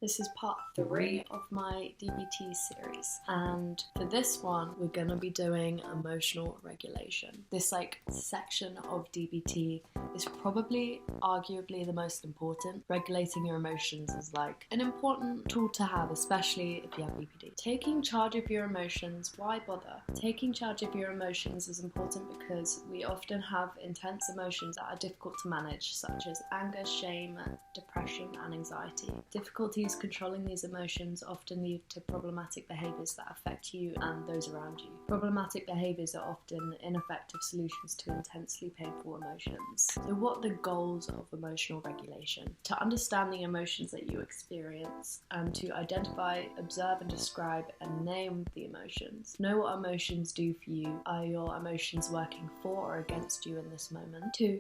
This is part 3 of my DBT series, and for this one we're going to be doing emotional regulation. This section of DBT is probably arguably the most important. Regulating your emotions is an important tool to have, especially if you have DBT. Taking charge of your emotions, why bother? Taking charge of your emotions is important because we often have intense emotions that are difficult to manage, such as anger, shame, depression and anxiety. Difficulties controlling these emotions often lead to problematic behaviours that affect you and those around you. Problematic behaviours are often ineffective solutions to intensely painful emotions. So what are the goals of emotional regulation? To understand the emotions that you experience and to identify, observe and describe and name the emotions. Know what emotions do for you. Are your emotions working for or against you in this moment? 2.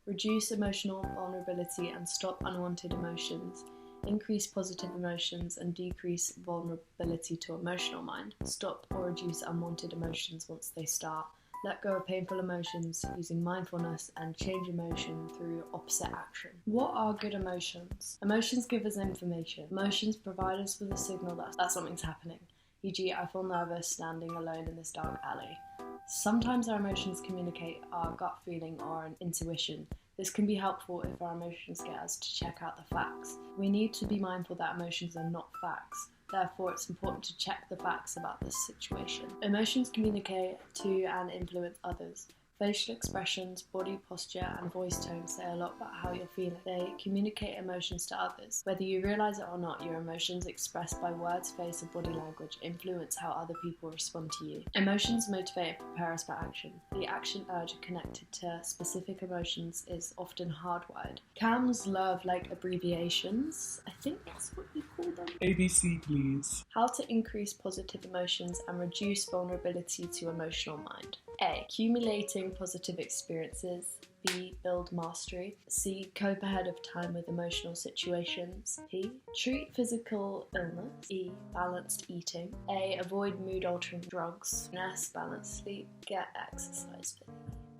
Reduce emotional vulnerability and stop unwanted emotions. Increase positive emotions and decrease vulnerability to emotional mind. Stop or reduce unwanted emotions once they start. Let go of painful emotions using mindfulness and change emotion through opposite action. What are good emotions? Emotions give us information. Emotions provide us with a signal that something's happening. E.g., I feel nervous standing alone in this dark alley. Sometimes our emotions communicate our gut feeling or an intuition. This can be helpful if our emotions get us to check out the facts. We need to be mindful that emotions are not facts. Therefore, it's important to check the facts about this situation. Emotions communicate to and influence others. Facial expressions, body posture and voice tone say a lot about how you're feeling. They communicate emotions to others. Whether you realise it or not, your emotions expressed by words, face and body language influence how other people respond to you. Emotions motivate and prepare us for action. The action urge connected to specific emotions is often hardwired. CAMs love abbreviations. I think that's what you call them. ABC, please. How to increase positive emotions and reduce vulnerability to emotional mind. A. Accumulating positive experiences. B. Build mastery. C. Cope ahead of time with emotional situations. P. Treat physical illness. E. Balanced eating. A. Avoid mood altering drugs. S. Balanced sleep. Get exercise.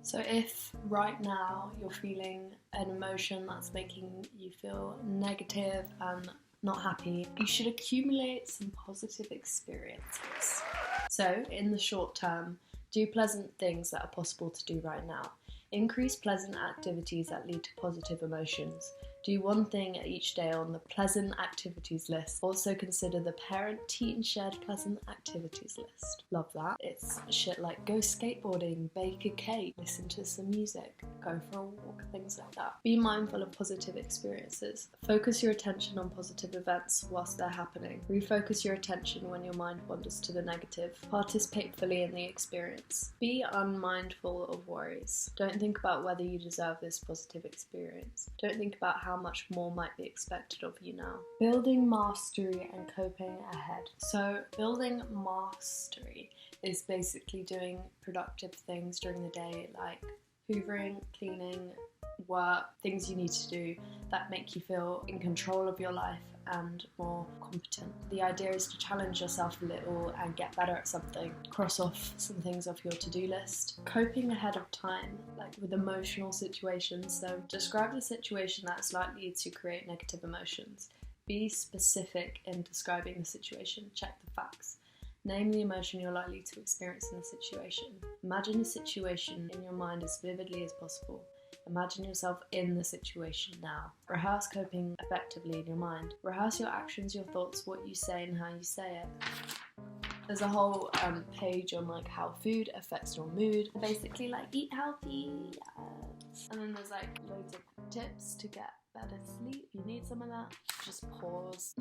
So if right now you're feeling an emotion that's making you feel negative and not happy, you should accumulate some positive experiences. So in the short term, do pleasant things that are possible to do right now. Increase pleasant activities that lead to positive emotions. Do one thing each day on the pleasant activities list. Also consider the parent-teen shared pleasant activities list. Love that. It's shit like go skateboarding, bake a cake, listen to some music, go for a walk, things like that. Be mindful of positive experiences. Focus your attention on positive events whilst they're happening. Refocus your attention when your mind wanders to the negative. Participate fully in the experience. Be unmindful of worries. Don't think about whether you deserve this positive experience. Don't think about how much more might be expected of you now. Building mastery and coping ahead. So building mastery is basically doing productive things during the day, like hoovering, cleaning, work, things you need to do that make you feel in control of your life and more competent. The idea is to challenge yourself a little and get better at something. Cross off some things off your to-do list. Coping ahead of time, with emotional situations. So describe the situation that's likely to create negative emotions. Be specific in describing the situation. Check the facts. Name the emotion you're likely to experience in the situation. Imagine the situation in your mind as vividly as possible. Imagine yourself in the situation now. Rehearse coping effectively in your mind. Rehearse your actions, your thoughts, what you say and how you say it. There's a whole page on how food affects your mood. Basically eat healthy. Yes. And then there's loads of tips to get better sleep. If you need some of that, just pause.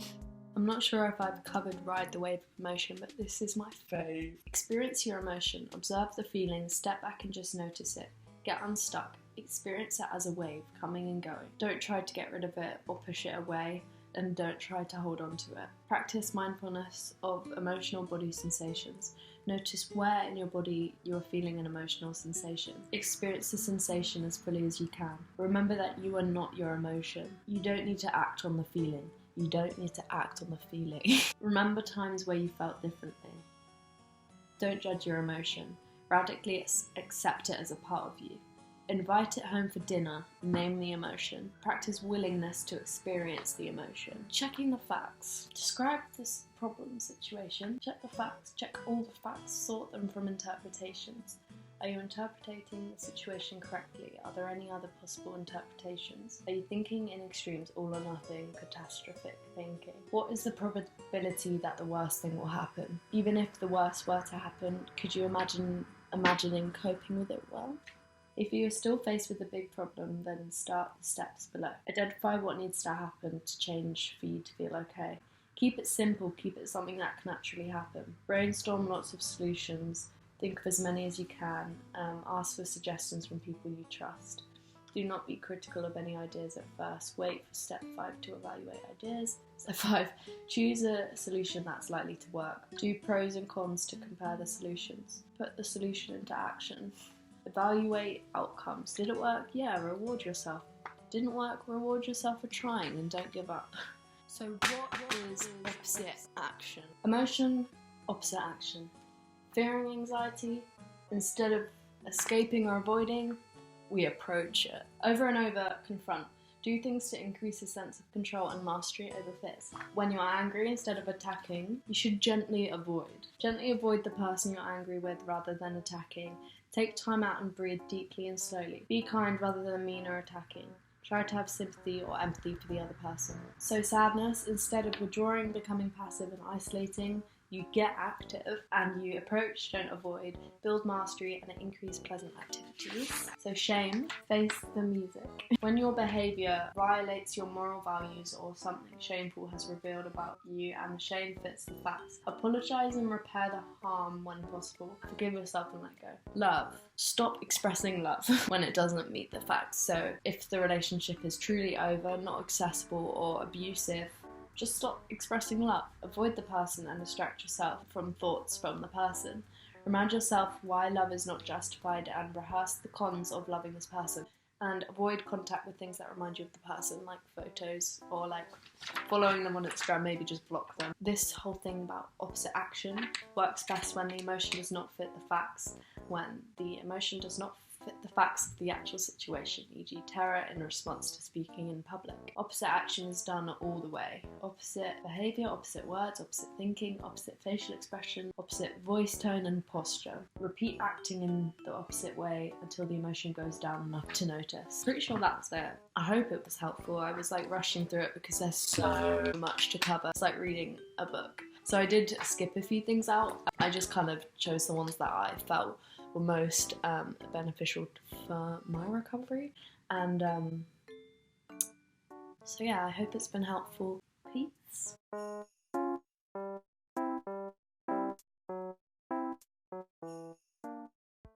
I'm not sure if I've covered ride the wave of emotion, but this is my fave. Experience your emotion. Observe the feeling. Step back and just notice it. Get unstuck. Experience it as a wave coming and going. Don't try to get rid of it or push it away, and don't try to hold on to it. Practice mindfulness of emotional body sensations. Notice where in your body you are feeling an emotional sensation. Experience the sensation as fully as you can. Remember that you are not your emotion. You don't need to act on the feeling. You don't need to act on the feeling. Remember times where you felt differently. Don't judge your emotion. Radically accept it as a part of you. Invite it home for dinner. Name the emotion. Practice willingness to experience the emotion. Checking the facts. Describe this problem situation. Check the facts. Check all the facts. Sort them from interpretations. Are you interpreting the situation correctly? Are there any other possible interpretations? Are you thinking in extremes, all or nothing, catastrophic thinking? What is the probability that the worst thing will happen? Even if the worst were to happen, could you imagining coping with it well? If you are still faced with a big problem, then start the steps below. Identify what needs to happen to change for you to feel okay. Keep it simple, keep it something that can actually happen. Brainstorm lots of solutions. Think of as many as you can. Ask for suggestions from people you trust. Do not be critical of any ideas at first. Wait for step 5 to evaluate ideas. Step 5, choose a solution that's likely to work. Do pros and cons to compare the solutions. Put the solution into action. Evaluate outcomes. Did it work? Yeah, reward yourself. Didn't work? Reward yourself for trying and don't give up. So what is opposite action? Emotion, opposite action. Fearing anxiety, instead of escaping or avoiding, we approach it. Over and over, confront. Do things to increase a sense of control and mastery over fears. When you're angry, instead of attacking, you should gently avoid. Gently avoid the person you're angry with rather than attacking. Take time out and breathe deeply and slowly. Be kind rather than mean or attacking. Try to have sympathy or empathy for the other person. So sadness, instead of withdrawing, becoming passive and isolating, you get active and you approach, don't avoid, build mastery and increase pleasant activities. So shame, face the music. When your behaviour violates your moral values or something shameful has revealed about you and the shame fits the facts, apologise and repair the harm when possible. Forgive yourself and let go. Love. Stop expressing love when it doesn't meet the facts. So if the relationship is truly over, not accessible or abusive, just stop expressing love. Avoid the person and distract yourself from thoughts from the person. Remind yourself why love is not justified and rehearse the cons of loving this person. And avoid contact with things that remind you of the person, like photos or like following them on Instagram, maybe just block them. This whole thing about opposite action works best when the emotion does not fit the facts, when the emotion does not fit the facts of the actual situation, e.g. terror in response to speaking in public. Opposite action is done all the way. Opposite behaviour, opposite words, opposite thinking, opposite facial expression, opposite voice tone and posture. Repeat acting in the opposite way until the emotion goes down enough to notice. Pretty sure that's it. I hope it was helpful. I was like rushing through it because there's so much to cover. It's like reading a book. So I did skip a few things out. I just kind of chose the ones that I felt were most beneficial for my recovery. And so yeah, I hope it's been helpful. Peace.